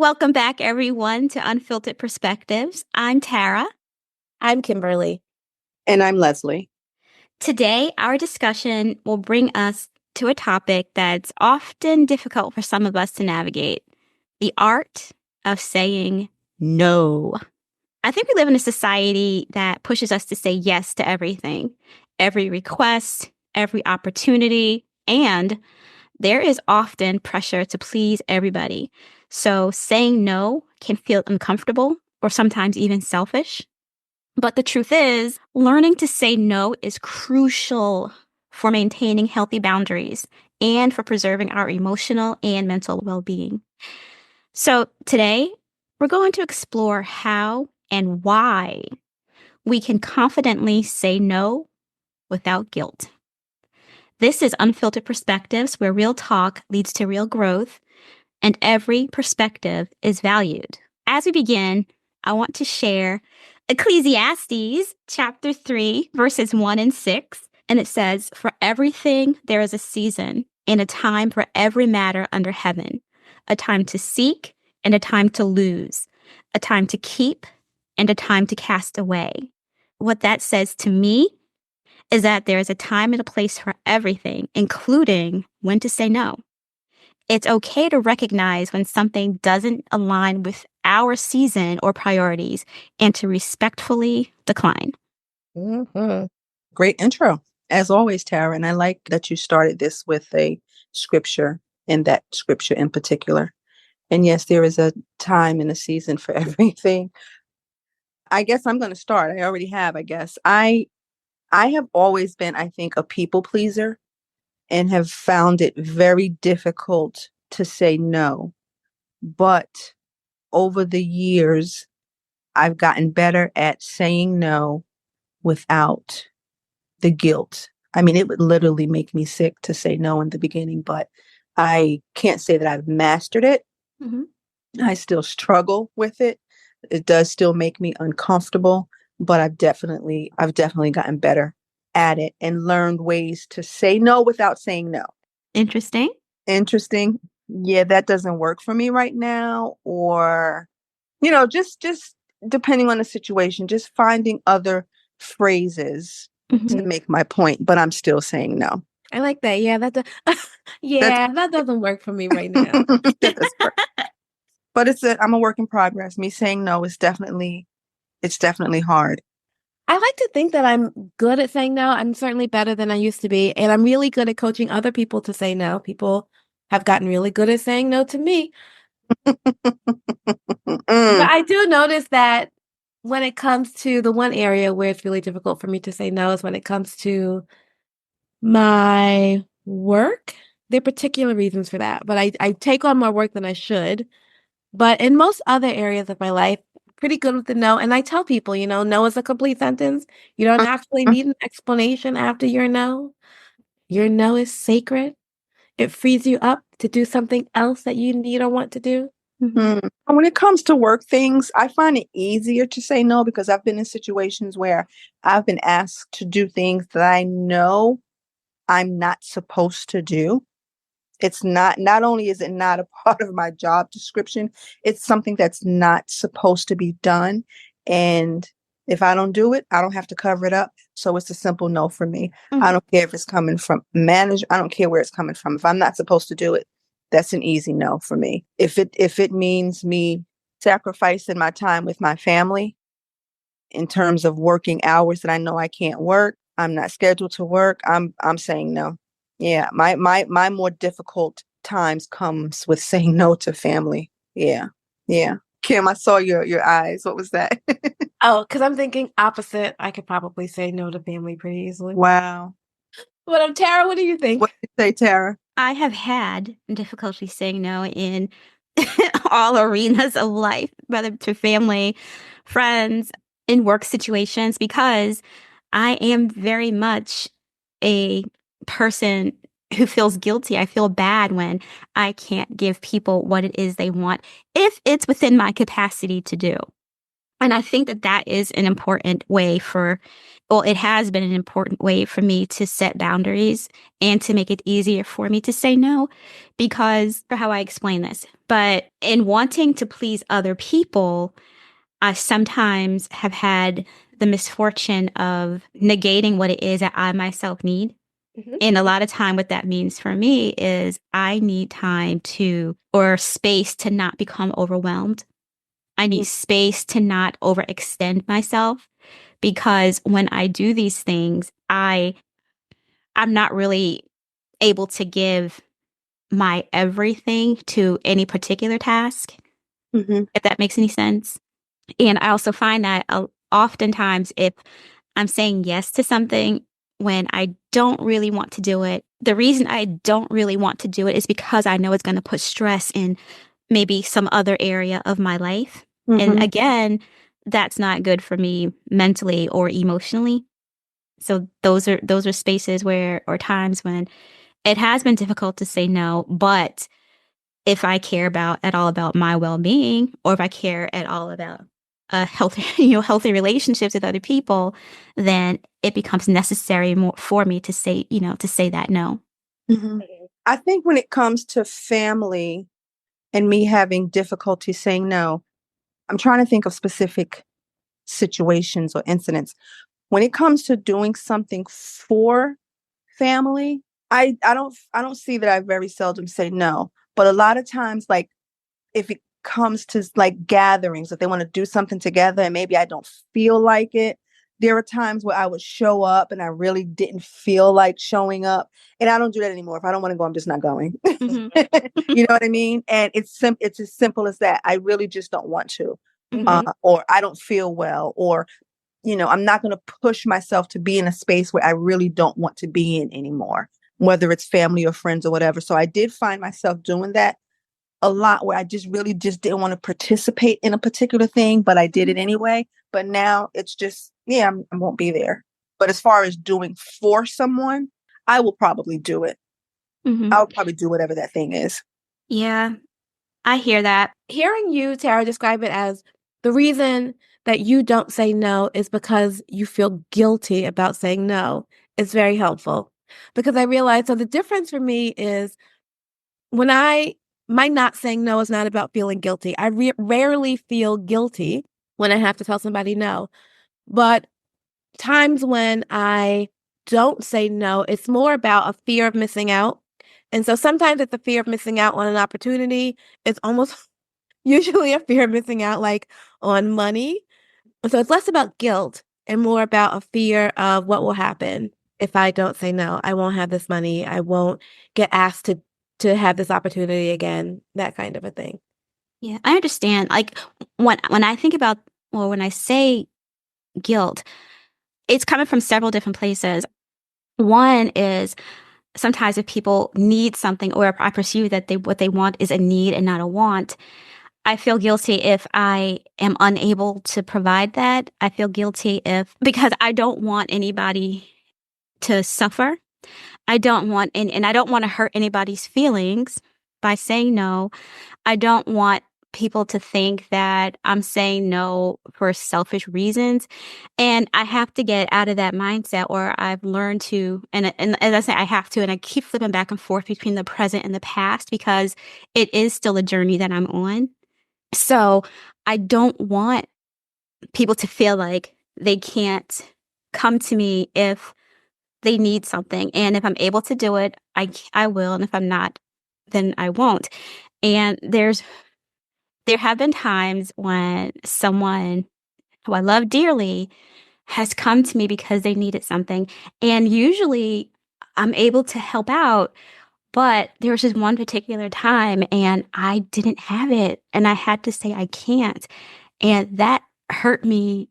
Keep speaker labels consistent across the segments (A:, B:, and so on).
A: Welcome back, everyone, to Unfiltered Perspectives. I'm Tara.
B: I'm Kimberly.
C: And I'm Leslie.
A: Today, our discussion will bring us to a topic that's often difficult for some of us to navigate: the art of saying no. I think we live in a society that pushes us to say yes to everything, every request, every opportunity, and there is often pressure to please everybody. So saying no can feel uncomfortable or sometimes even selfish. But the truth is, learning to say no is crucial for maintaining healthy boundaries and for preserving our emotional and mental well-being. So today, we're going to explore how and why we can confidently say no without guilt. This is Unfiltered Perspectives, where real talk leads to real growth, and every perspective is valued. As we begin, I want to share Ecclesiastes chapter 3, verses 1 and 6. And it says, "For everything there is a season and a time for every matter under heaven, a time to seek and a time to lose, a time to keep and a time to cast away." What that says to me is that there is a time and a place for everything, including when to say no. It's okay to recognize when something doesn't align with our season or priorities and to respectfully decline.
C: Mm-hmm. Great intro, as always, Tara. And I like that you started this with a scripture, and that scripture in particular. And yes, there is a time and a season for everything. I guess I'm going to start. I already have, I guess. I have always been, I think, a people pleaser and have found it very difficult to say no. But over the years, I've gotten better at saying no without the guilt. I mean, it would literally make me sick to say no in the beginning, but I can't say that I've mastered it.
A: Mm-hmm.
C: I still struggle with it. It does still make me uncomfortable, but I've definitely gotten better at it and learned ways to say no without saying no.
A: Interesting.
C: Interesting. Yeah, that doesn't work for me right now. Or, just depending on the situation, just finding other phrases
A: Mm-hmm.
C: to make my point, but I'm still saying no.
B: I like that. Yeah,
C: That's
B: that doesn't work for me right now.
C: that does work. But I'm a work in progress. Me saying no is it's definitely hard.
B: I like to think that I'm good at saying no. I'm certainly better than I used to be, and I'm really good at coaching other people to say no. People have gotten really good at saying no to me. But
C: Mm,
B: I do notice that when it comes to the one area where it's really difficult for me to say no is when it comes to my work. There are particular reasons for that, but I take on more work than I should. But in most other areas of my life, pretty good with the no. And I tell people, no is a complete sentence. You don't actually need an explanation after your no. Your no is sacred. It frees you up to do something else that you need or want to do.
A: Mm-hmm.
C: mm. And when it comes to work things, I find it easier to say no because I've been in situations where I've been asked to do things that I know I'm not supposed to do. Not only is it not a part of my job description, it's something that's not supposed to be done. And if I don't do it, I don't have to cover it up. So it's a simple no for me. I
A: Mm-hmm.
C: don't care if it's coming from manager. I don't care where it's coming from. If I'm not supposed to do it, that's an easy no for me. If it means me sacrificing my time with my family in terms of working hours that I know I can't work, I'm not scheduled to work, I'm saying no. Yeah, my more difficult times comes with saying no to family. Yeah. Yeah. Kim, I saw your eyes. What was that?
B: Oh, because I'm thinking opposite. I could probably say no to family pretty easily.
C: Wow.
B: But Tara, what do you think?
C: What did you say, Tara?
A: I have had difficulty saying no in all arenas of life, whether to family, friends, in work situations, because I am very much a person who feels guilty. I feel bad when I can't give people what it is they want if it's within my capacity to do. And I think that that is an important way it has been an important way for me to set boundaries and to make it easier for me to say no, because for how I explain this, but in wanting to please other people, I sometimes have had the misfortune of negating what it is that I myself need. And a lot of time, what that means for me is I need time or space to not become overwhelmed. I need space to not overextend myself, because when I do these things, I'm not really able to give my everything to any particular task, if that makes any sense. And I also find that oftentimes if I'm saying yes to something when I don't really want to do it, the reason I don't really want to do it is because I know it's going to put stress in maybe some other area of my life. And again, that's not good for me mentally or emotionally. So those are spaces or times when it has been difficult to say no, but if I care at all about my well-being, or if I care at all about healthy relationships with other people, then it becomes necessary more for me to say, to say that no.
C: I think when it comes to family and me having difficulty saying no, I'm trying to think of specific situations or incidents. When it comes to doing something for family, I don't see that I very seldom say no. But a lot of times, like if it comes to like gatherings, if they want to do something together and maybe I don't feel like it, there are times where I would show up and I really didn't feel like showing up. And I don't do that anymore. If I don't want to go, I'm just not going.
A: Mm-hmm.
C: You know what I mean? And it's as simple as that. I really just don't want to, or I don't feel well, or I'm not going to push myself to be in a space where I really don't want to be in anymore, whether it's family or friends or whatever. So I did find myself doing that a lot, where I just really just didn't want to participate in a particular thing, but I did it anyway. But now it's just, I won't be there. But as far as doing for someone, I will probably do it. I'll probably do whatever that thing is.
A: Yeah, I hear that.
B: Hearing you, Tara, describe it as the reason that you don't say no is because you feel guilty about saying no is very helpful. Because I realize, so the difference for me is when my not saying no is not about feeling guilty. I rarely feel guilty when I have to tell somebody no. But times when I don't say no, it's more about a fear of missing out. And so sometimes it's a fear of missing out on an opportunity. It's almost usually a fear of missing out, like on money. So it's less about guilt and more about a fear of what will happen if I don't say no. I won't have this money. I won't get asked to have this opportunity again, that kind of a thing.
A: Yeah, I understand. Like when I think about, or when I say guilt, it's coming from several different places. One is sometimes if people need something, or if I perceive that what they want is a need and not a want, I feel guilty if I am unable to provide that. I feel guilty because I don't want anybody to suffer. I don't want, and I don't want to hurt anybody's feelings by saying no. I don't want people to think that I'm saying no for selfish reasons. And I have to get out of that mindset, or I've learned to, and as I say, I have to, and I keep flipping back and forth between the present and the past, because it is still a journey that I'm on. So I don't want people to feel like they can't come to me if they need something. And if I'm able to do it, I will. And if I'm not, then I won't. And there have been times when someone who I love dearly has come to me because they needed something. And usually I'm able to help out. But there was just one particular time and I didn't have it. And I had to say I can't. And that hurt me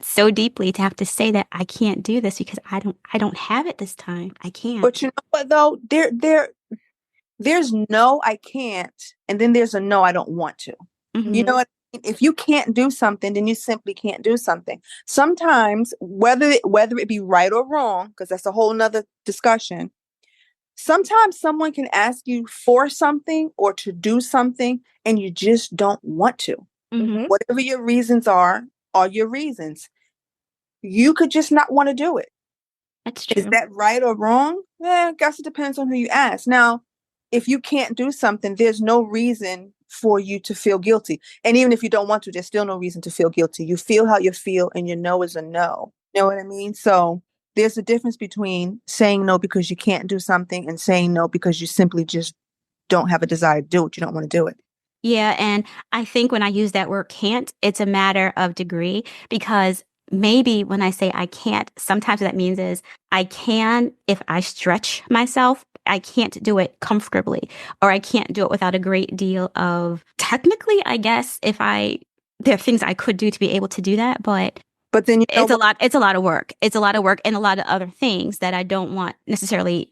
A: so deeply to have to say that I can't do this because I don't have it this time. I can't.
C: But you know what though? There's no I can't, and then there's a no I don't want to. You know what I mean? If you can't do something, then you simply can't do something. Sometimes, whether it be right or wrong, because that's a whole nother discussion. Sometimes someone can ask you for something or to do something, and you just don't want to. Whatever your reasons are, are your reasons. You could just not want to do it.
A: That's
C: Is
A: true.
C: that right or wrong? I guess it depends on who you ask. Now, if you can't do something, there's no reason for you to feel guilty. And even if you don't want to, there's still no reason to feel guilty. You feel how you feel, and your no is a no. You know what I mean? So there's a difference between saying no because you can't do something and saying no because you simply just don't have a desire to do it. You don't want to do it.
A: Yeah, and I think when I use that word can't, it's a matter of degree, because maybe when I say I can't, sometimes what that means is I can if I stretch myself. I can't do it comfortably, or I can't do it without a great deal of, technically, I guess, there are things I could do to be able to do that, but
C: But then you know
A: it's a lot. It's a lot of work. It's a lot of work and a lot of other things that I don't want necessarily.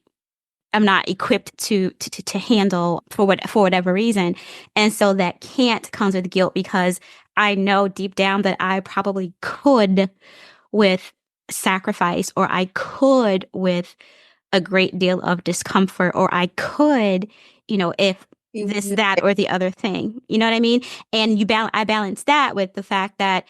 A: I'm not equipped to handle for whatever reason. And so that can't comes with guilt, because I know deep down that I probably could with sacrifice, or I could with a great deal of discomfort, or I could, if this, that, or the other thing. You know what I mean? And I balance that with the fact that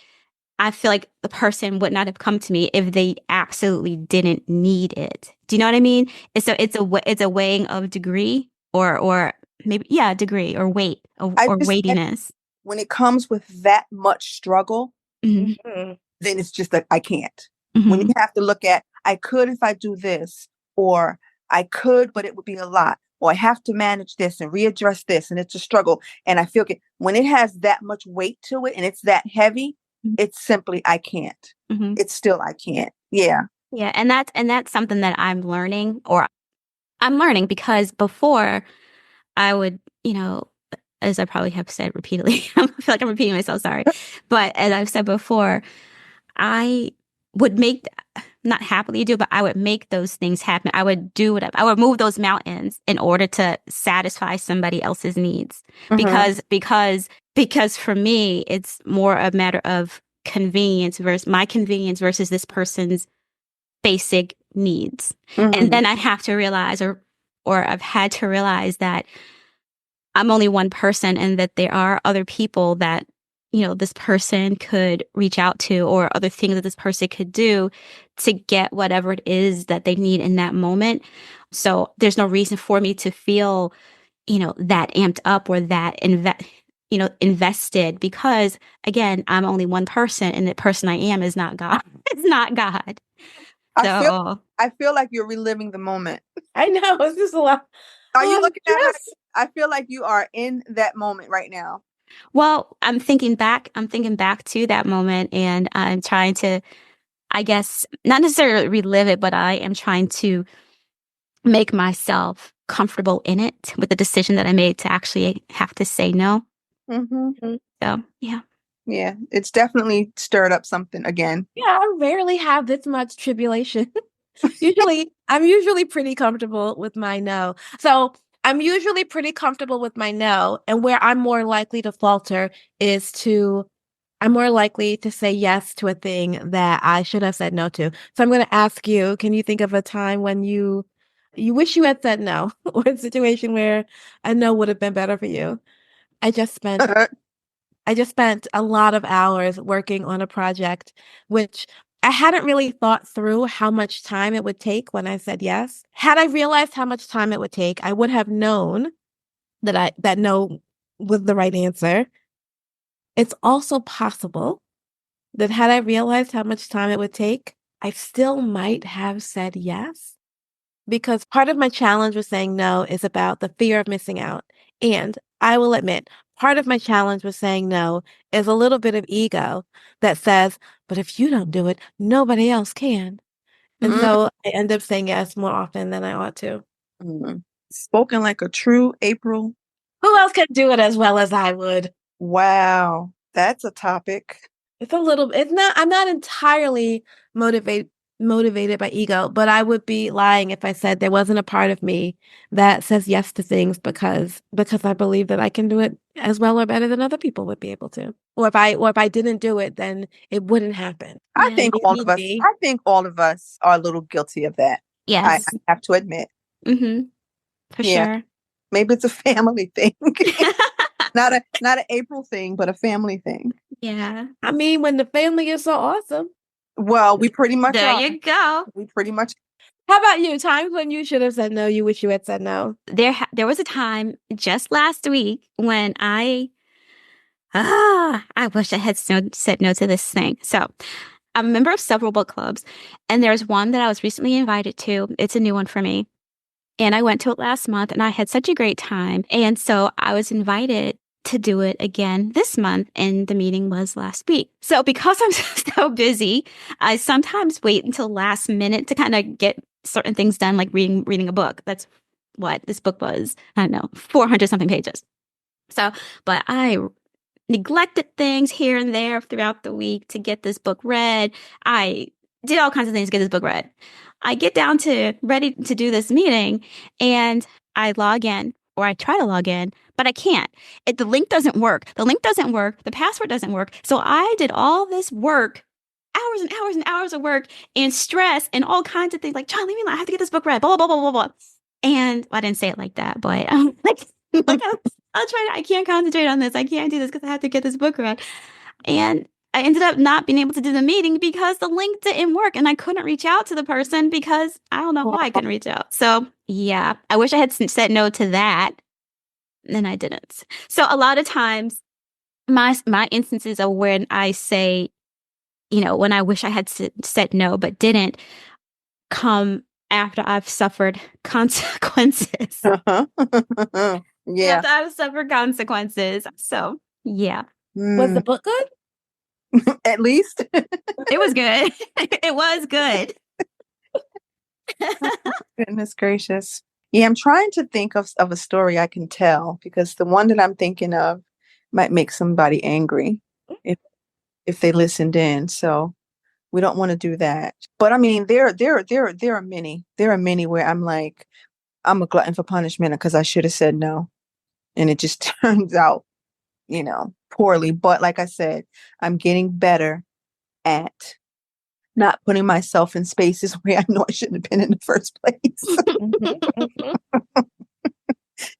A: I feel like the person would not have come to me if they absolutely didn't need it. Do you know what I mean? And so it's a weighing of degree, or maybe, yeah, degree or weight,
C: I
A: or
C: just think
A: weightiness.
C: when it comes with that much struggle,
A: Hmm.
C: then it's just that I can't. When you
A: Hmm.
C: have to look at, I could if I do this, or I could, but it would be a lot, or I have to manage this and readdress this, and it's a struggle. And I feel when it has that much weight to it and it's that heavy, it's simply I can't.
A: Hmm.
C: It's still I can't. Yeah.
A: Yeah, and that's something that I'm learning, because before I would, as I probably have said repeatedly, I feel like I'm repeating myself, sorry. But as I've said before, I would not happily do, but I would make those things happen. I would do whatever. I would move those mountains in order to satisfy somebody else's needs.
C: Mm-hmm.
A: Because for me, it's more a matter of convenience versus my convenience versus this person's basic needs. And
C: Mm-hmm.
A: then I have to realize, or I've had to realize, that I'm only one person, and that there are other people that, this person could reach out to, or other things that this person could do to get whatever it is that they need in that moment. So there's no reason for me to feel, that amped up, or that invested, because again, I'm only one person, and the person I am is not God. It's not God.
C: I feel
A: So,
C: I feel like you're reliving the moment.
B: I know, it's just a lot.
C: Are you looking at her?
B: Stress.
C: I feel like you are in that moment right now.
A: well, I'm thinking back to that moment, and I'm trying to, I guess, not necessarily relive it, but I am trying to make myself comfortable in it with the decision that I made to actually have to say no.
C: Mm-hmm.
A: So, yeah.
C: Yeah, it's definitely stirred up something again.
B: Yeah, I rarely have this much tribulation. I'm usually pretty comfortable with my no. So I'm usually pretty comfortable with my no. And where I'm more likely to falter I'm more likely to say yes to a thing that I should have said no to. So I'm going to ask you, can you think of a time when you wish you had said no, or a situation where a no would have been better for you? I just spent I just spent a lot of hours working on a project, which I hadn't really thought through how much time it would take when I said yes. Had I realized how much time it would take, I would have known that no was the right answer. It's also possible that had I realized how much time it would take, I still might have said yes. Because part of my challenge with saying no is about the fear of missing out. And I will admit, part of my challenge with saying no is a little bit of ego that says, but if you don't do it, nobody else can. And
C: Mhm.
B: so I end up saying yes more often than I ought to.
C: Mhm. Spoken like a true April.
B: Who else can do it as well as I would?
C: Wow, that's a topic.
B: I'm not entirely motivated by ego, but I would be lying if I said there wasn't a part of me that says yes to things because I believe that I can do it as well or better than other people would be able to. Or if I didn't do it, then it wouldn't happen.
A: Yeah.
B: Maybe.
C: I think all of us are a little guilty of that. I
A: Yes.
C: have to admit.
A: Mm-hmm. For
C: Yeah,
A: sure.
C: maybe it's a family thing. Not an April thing, but a family thing.
A: Yeah.
B: I mean, when the family is so awesome.
C: Well, we pretty much
A: There
C: are.
A: you go.
C: We pretty much.
B: How about you? Times when you should have said no, you wish you had said no.
A: There was a time just last week when I wish I had said no to this thing. So I'm a member of several book clubs, and there's one that I was recently invited to. It's a new one for me. And I went to it last month and I had such a great time. And so I was invited to do it again this month, and the meeting was last week. So because I'm so busy, I sometimes wait until last minute to kind of get certain things done, like reading a book. That's what this book was. I don't know, 400 something pages. So, but I neglected things here and there throughout the week to get this book read. I did all kinds of things to get this book read. I get down to ready to do this meeting and I log in, or I try to log in, but I can't. The link doesn't work. The link doesn't work. The password doesn't work. So I did all this work, hours and hours and hours of work and stress and all kinds of things like, John, leave me alone. I have to get this book read, blah, blah, blah, blah, blah, blah. And I didn't say it like that, but I'll try to, I can't concentrate on this. I can't do this because I have to get this book read. And I ended up not being able to do the meeting because the link didn't work and I couldn't reach out to the person because I don't know why I couldn't reach out. So yeah, I wish I had said no to that. And I didn't. So a lot of times my instances of when I say, when I wish I had said no, but didn't, come after I've suffered consequences.
C: Yeah.
A: After I've suffered consequences. So yeah.
B: Was the book good?
C: At least.
A: It was good. It was good.
C: Goodness gracious. Yeah, I'm trying to think of a story I can tell because the one that I'm thinking of might make somebody angry if they listened in. So we don't want to do that. But I mean, there are many. There are many where I'm like, I'm a glutton for punishment because I should have said no. And it just turns out, poorly. But like I said, I'm getting better at not putting myself in spaces where I know I shouldn't have been in the first place.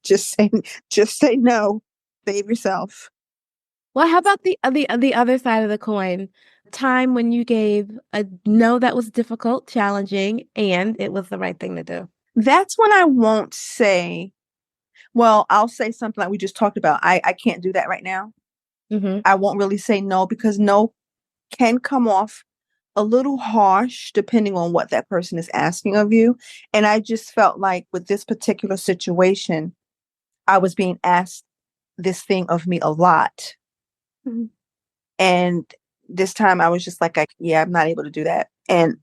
C: Just say no. Save yourself.
B: Well, how about the other side of the coin? Time when you gave a no that was difficult, challenging, and it was the right thing to do.
C: That's when I won't say, well, I'll say something like we just talked about. I can't do that right now. I won't really say no because no can come off a little harsh depending on what that person is asking of you. And I just felt like with this particular situation, I was being asked this thing of me a lot. Mm-hmm. And this time I was just like, I'm not able to do that. And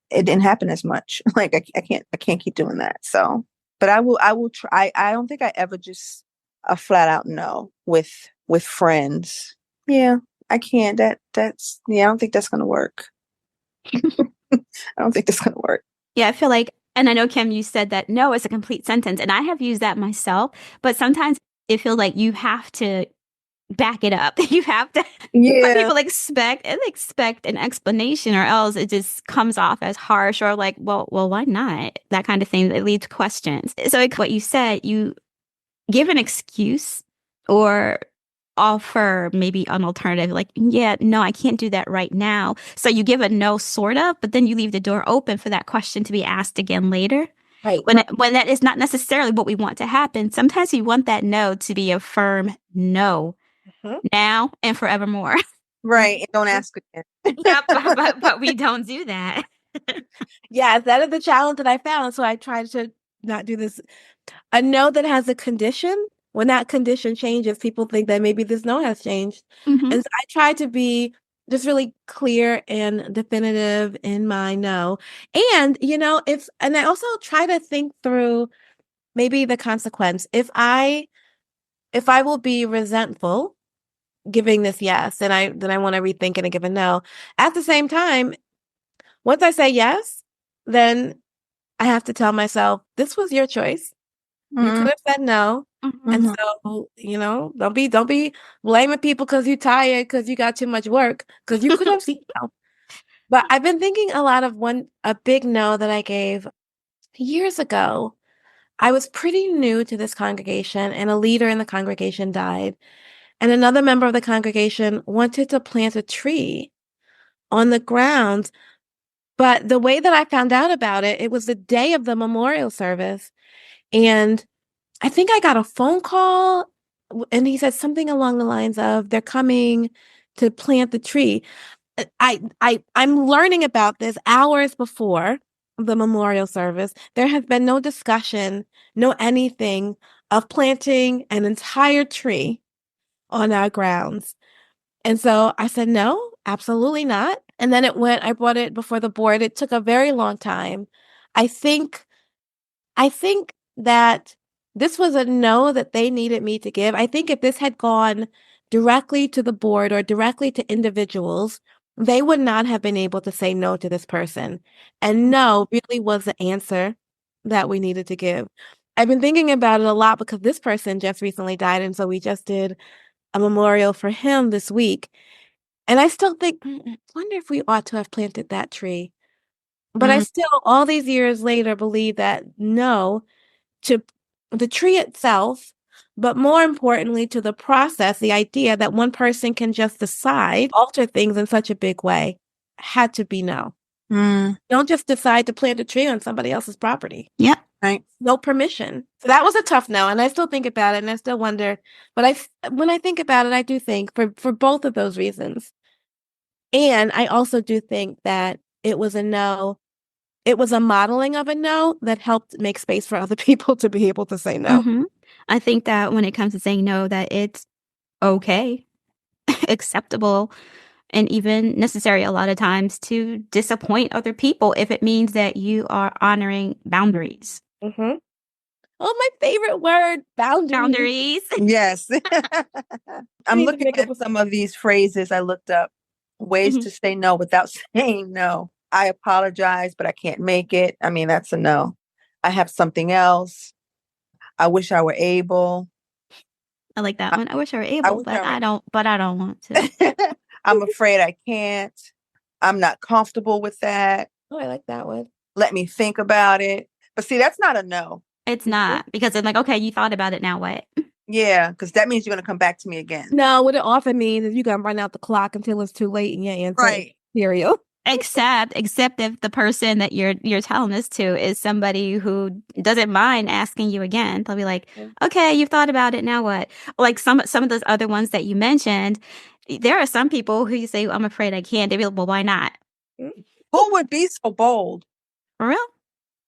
C: it didn't happen as much. Like I can't keep doing that. So, but I will try. I don't think I ever just a flat out no with friends. Yeah, I can't. I don't think that's going to work. I don't think that's going to work.
A: Yeah, I feel like, and I know, Kim, you said that no is a complete sentence, and I have used that myself, but sometimes it feels like you have to back it up. You have to, but people expect an explanation, or else it just comes off as harsh or like, well, why not? That kind of thing that leads to questions. So like what you said, you give an excuse or offer maybe an alternative, like, yeah, no, I can't do that right now. So you give a no, sort of, but then you leave the door open for that question to be asked again later.
B: Right.
A: When that is not necessarily what we want to happen. Sometimes we want that no to be a firm no, now and forevermore.
C: Right. And don't ask again.
A: Yeah, but we don't do that.
B: Yeah, that is the challenge that I found. So I tried to not do this. A no that has a condition. When that condition changes, people think that maybe this no has changed.
A: Mm-hmm.
B: And so I try to be just really clear and definitive in my no. And, and I also try to think through maybe the consequence. If I will be resentful giving this yes, then I want to rethink it and give a no. At the same time, once I say yes, then I have to tell myself, this was your choice. You could have said no. Mm-hmm. And so, don't be blaming people because you're tired, because you got too much work, because you could have said no. But I've been thinking a lot of a big no that I gave years ago. I was pretty new to this congregation and a leader in the congregation died. And another member of the congregation wanted to plant a tree on the grounds. But the way that I found out about it, it was the day of the memorial service. And I think I got a phone call and he said something along the lines of they're coming to plant the tree. I'm learning about this hours before the memorial service. There has been no discussion, no anything of planting an entire tree on our grounds. And so I said, no, absolutely not. And then I brought it before the board. It took a very long time. I think I think that this was a no that they needed me to give. I think if this had gone directly to the board or directly to individuals, they would not have been able to say no to this person. And no really was the answer that we needed to give. I've been thinking about it a lot because this person just recently died. And so we just did a memorial for him this week. And I still think, wonder if we ought to have planted that tree. But I still, all these years later, believe that no, to the tree itself, but more importantly, to the process, the idea that one person can just decide, alter things in such a big way, had to be no. Don't just decide to plant a tree on somebody else's property.
A: Yep.
C: Right.
B: No permission. So that was a tough no, and I still think about it, and I still wonder. But when I think about it, I do think for both of those reasons. And I also do think that it was a no. It was a modeling of a no that helped make space for other people to be able to say no.
A: Mm-hmm. I think that when it comes to saying no, that it's okay, acceptable, and even necessary a lot of times to disappoint other people if it means that you are honoring boundaries.
B: Mm-hmm. Oh, my favorite word, boundaries.
A: Boundaries.
C: Yes. I'm looking at some of these phrases. I looked up ways to say no without saying no. I apologize, but I can't make it. I mean, that's a no. I have something else. I wish I were able.
A: I like that one. I wish I were able, but I don't want to.
C: I'm afraid I can't. I'm not comfortable with that.
B: Oh, I like that one.
C: Let me think about it. But see, that's not a no.
A: It's not, because it's like, okay, you thought about it, now what?
C: Yeah, because that means you're going to come back to me again.
B: No, what it often means is you're going to run out the clock until it's too late and you answer
C: Right.
B: cereal.
A: Except if the person that you're telling this to is somebody who doesn't mind asking you again. They'll be like, okay, you've thought about it, now what? Like some of those other ones that you mentioned, there are some people who you say, I'm afraid I can't. They'd be like, well, why not?
C: Who would be so bold?
A: For real?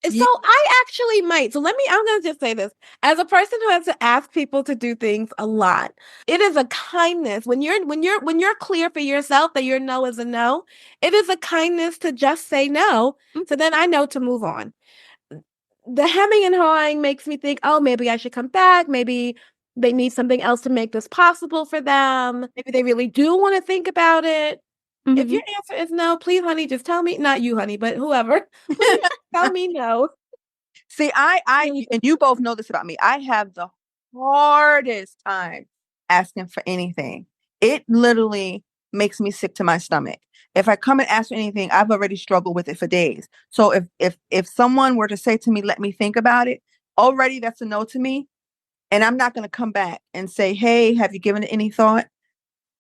B: So I actually might. So I'm going to just say this. As a person who has to ask people to do things a lot, it is a kindness. When you're clear for yourself that your no is a no, it is a kindness to just say no. So then I know to move on. The hemming and hawing makes me think, oh, maybe I should come back. Maybe they need something else to make this possible for them. Maybe they really do want to think about it. If your answer is no, please, honey, just tell me, not you, honey, but whoever, please tell me no.
C: See, I and you both know this about me. I have the hardest time asking for anything. It literally makes me sick to my stomach. If I come and ask for anything, I've already struggled with it for days. So if someone were to say to me, let me think about it, already that's a no to me. And I'm not going to come back and say, hey, have you given it any thought?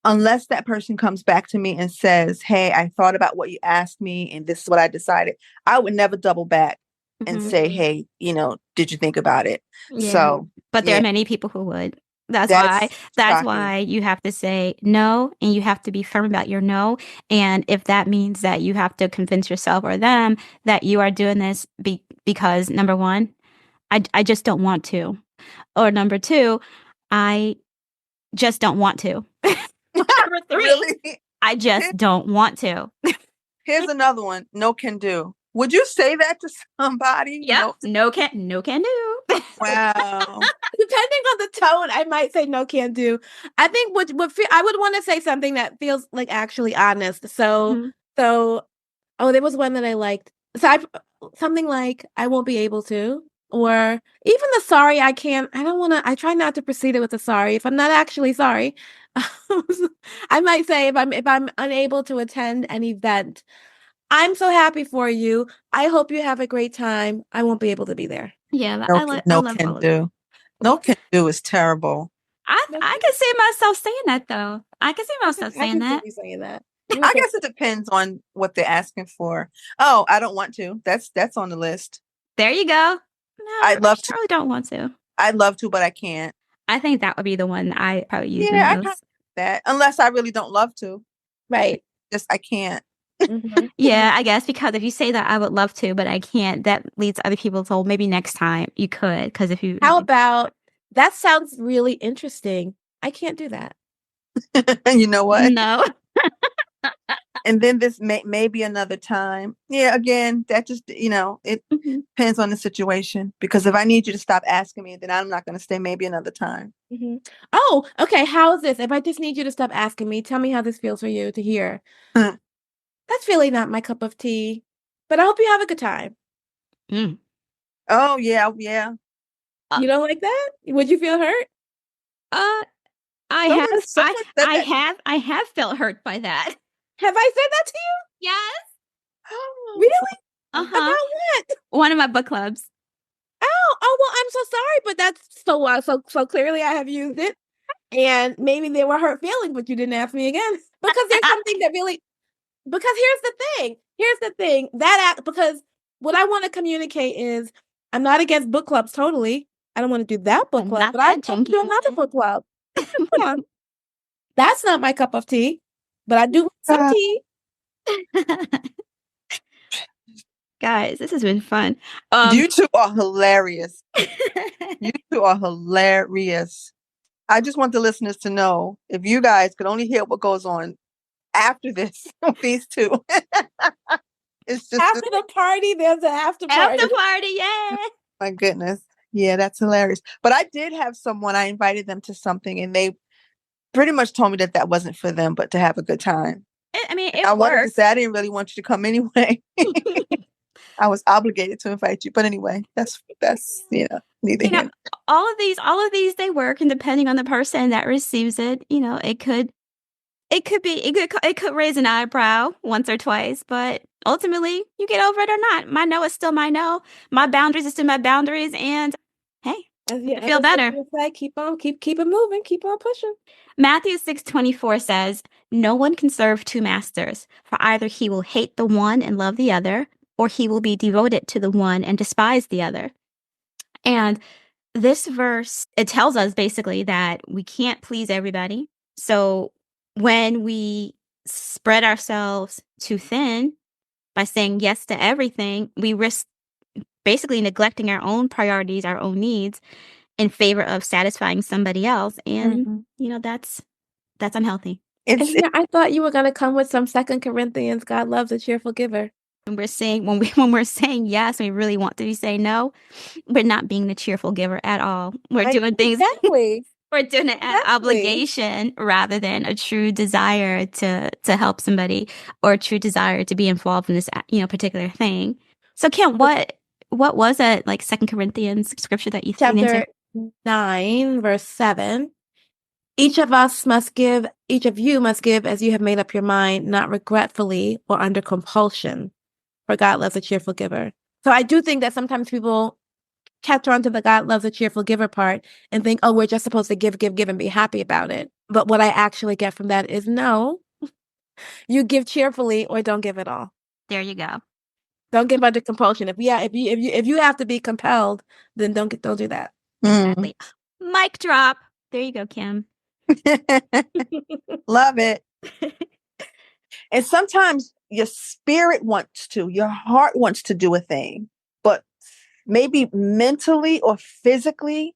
C: Unless that person comes back to me and says, hey, I thought about what you asked me and this is what I decided. I would never double back and say, hey, did you think about it?
A: Yeah.
C: So,
A: but there are many people who would. That's why you have to say no, and you have to be firm about your no. And if that means that you have to convince yourself or them that you are doing this because number one, I just don't want to, or number two, I just don't want to. Number three, really? I just don't want to.
C: Here's another one. No can do. Would you say that to somebody?
A: Yeah. No can do.
C: Wow.
B: Depending on the tone, I might say no can do. I think what I would want to say something that feels like actually honest. So there was one that I liked. So something like I won't be able to, or even the sorry I can't. I don't want to. I try not to proceed it with a sorry if I'm not actually sorry. I might say if I'm unable to attend an event, I'm so happy for you. I hope you have a great time. I won't be able to be there.
A: Yeah,
C: No can do. No can do is terrible.
A: I can see myself saying that though. I can see myself
B: I
A: saying
B: can see
A: that.
B: you saying that.
C: I guess it depends on what they're asking for. Oh, I don't want to. That's on the list.
A: There you go. No,
C: I'd love to.
A: I really don't want to.
C: I'd love to, but I can't.
A: I think that would be the one I probably use the
C: Yeah, I kind of
A: most.
C: that unless I really don't love to.
B: Right.
C: Just I can't.
B: Mhm.
A: Yeah, I guess because if you say that I would love to, but I can't, that leads other people to, well, maybe next time you could. Because if you,
B: How about that sounds really interesting. I can't do that.
C: You know what?
A: no,
C: And then this maybe another time. Yeah, again, that just it
A: Mhm.
C: depends on the situation. Because if I need you to stop asking me, then I'm not going to stay. Maybe another time.
B: Mhm. Oh, okay. How's this? If I just need you to stop asking me, tell me how this feels for you to hear. That's really not my cup of tea, but I hope you have a good time.
A: Mm.
C: Oh yeah, yeah.
A: Uh,
B: You don't like that? Would you feel hurt?
A: uh, I have,
C: Someone said that.
A: I have felt hurt by that.
B: Have I said that to you?
A: Yes.
C: Oh,
B: Really?
A: Uh
B: About
A: huh.
B: what?
A: One of my book clubs.
B: Oh, well, I'm so sorry, but that's so clearly I have used it. And maybe there were hurt feelings, but you didn't ask me again. Because there's something that really because here's the thing. Because what I want to communicate is I'm not against book clubs totally. I don't want to do that book
A: I'm
B: club,
A: not
B: but I
A: that
B: want to
A: janky.
B: do another book club. Come on. That's not my cup of tea, but I do want some tea.
A: Guys, this has been fun.
C: you two are hilarious. You two are hilarious. I just want the listeners to know if you guys could only hear what goes on after this, these two. It's just
B: After the party, there's an after party.
A: After party, yeah.
C: my goodness. Yeah, that's hilarious. But I did have someone, I invited them to something and they pretty much told me that that wasn't for them, but to have a good time.
A: I mean,
C: I
A: it
C: wanted to
A: works.
C: say I didn't really want you to come anyway. I was obligated to invite you. But anyway, that's neither
A: You know,
C: here.
A: all of these, they work, and depending on the person that receives it, it could raise an eyebrow once or twice, but ultimately, you get over it or not. My no is still my no. My boundaries are still my boundaries, and hey, I feel better.
B: Say, keep it moving, keep on pushing.
A: Matthew 6:24 says, "No one can serve two masters, for either he will hate the one and love the other, or he will be devoted to the one and despise the other." And this verse, it tells us basically that we can't please everybody. So when we spread ourselves too thin by saying yes to everything, we risk basically neglecting our own priorities, our own needs in favor of satisfying somebody else. And, that's unhealthy.
C: It's
B: I thought you were gonna come with some 2 Corinthians. God loves a cheerful giver.
A: When we're saying yes, we really want to be saying no. We're not being the cheerful giver at all. We're doing things.
B: Exactly.
A: We're doing it out of obligation rather than a true desire to help somebody or a true desire to be involved in this particular thing. So, Kim, what was that like 2 Corinthians scripture that you lean into?
B: Chapter 9, verse 7. Each of you must give as you have made up your mind, not regretfully or under compulsion, for God loves a cheerful giver. So I do think that sometimes people catch on to the God loves a cheerful giver part and think, oh, we're just supposed to give, and be happy about it. But what I actually get from that is no, you give cheerfully or don't give at all.
A: There you go.
B: Don't give under compulsion. If you have to be compelled, then don't do that.
A: Exactly. Mic drop. There you go, Kim.
C: Love it. And sometimes your spirit wants to, your heart wants to do a thing, but maybe mentally or physically,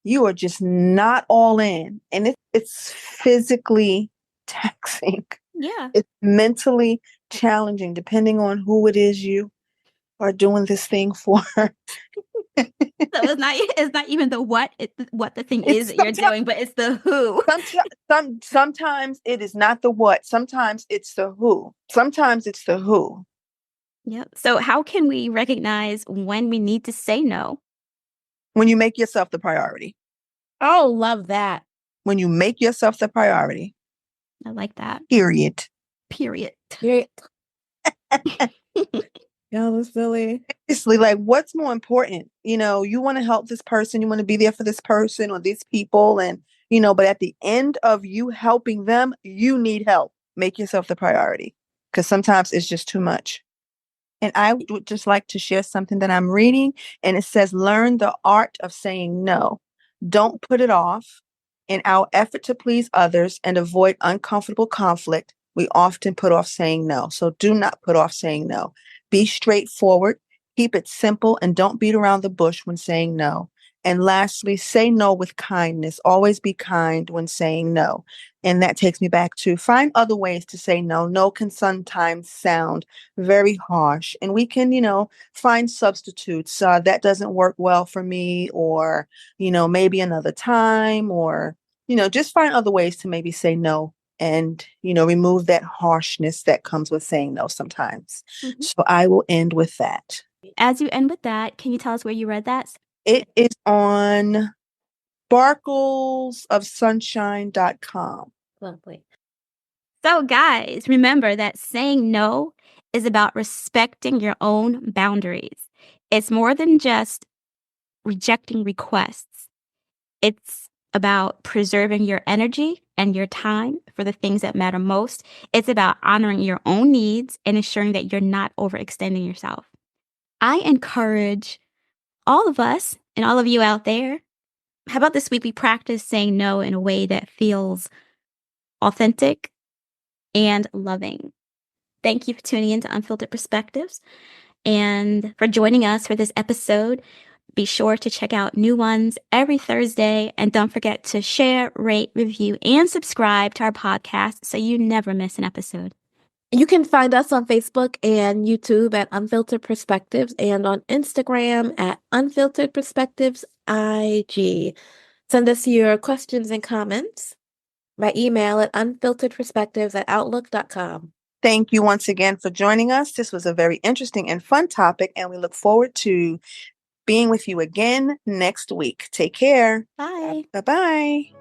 C: you are just not all in. And it's physically taxing.
A: Yeah.
C: It's mentally challenging, depending on who it is you are doing this thing for.
A: So it's not even the what the thing is that you're doing, but it's the who.
C: Sometimes it is not the what. Sometimes it's the who. Sometimes it's the who.
A: Yep. So how can we recognize when we need to say no?
C: When you make yourself the priority.
B: Oh, love that.
C: When you make yourself the priority.
A: I like that.
C: Period.
B: Y'all are silly.
C: Seriously, like what's more important? You want to help this person, you want to be there for this person or these people, and but at the end of you helping them, you need help. Make yourself the priority because sometimes it's just too much. And I would just like to share something that I'm reading, and it says, learn the art of saying no. Don't put it off. In our effort to please others and avoid uncomfortable conflict, we often put off saying no. So do not put off saying no. Be straightforward, keep it simple, and don't beat around the bush when saying no. And lastly, say no with kindness. Always be kind when saying no. And that takes me back to find other ways to say no. No can sometimes sound very harsh, and we can, find substitutes. That doesn't work well for me, or, maybe another time, or, just find other ways to maybe say no and, remove that harshness that comes with saying no sometimes.
A: Mhm.
C: So I will end with that.
A: As you end with that, can you tell us where you read that?
C: It is on sparklesofsunshine.com.
B: Lovely.
A: So, guys, remember that saying no is about respecting your own boundaries. It's more than just rejecting requests. It's about preserving your energy and your time for the things that matter most. It's about honoring your own needs and ensuring that you're not overextending yourself. I encourage all of us and all of you out there, how about this week we practice saying no in a way that feels authentic and loving? Thank you for tuning in to Unfiltered Perspectives and for joining us for this episode. Be sure to check out new ones every Thursday. And don't forget to share, rate, review, and subscribe to our podcast so you never miss an episode.
B: You can find us on Facebook and YouTube at Unfiltered Perspectives and on Instagram at Unfiltered Perspectives IG. Send us your questions and comments by email at unfilteredperspectives@outlook.com.
C: Thank you once again for joining us. This was a very interesting and fun topic, and we look forward to being with you again next week. Take care.
A: Bye.
C: Bye-bye.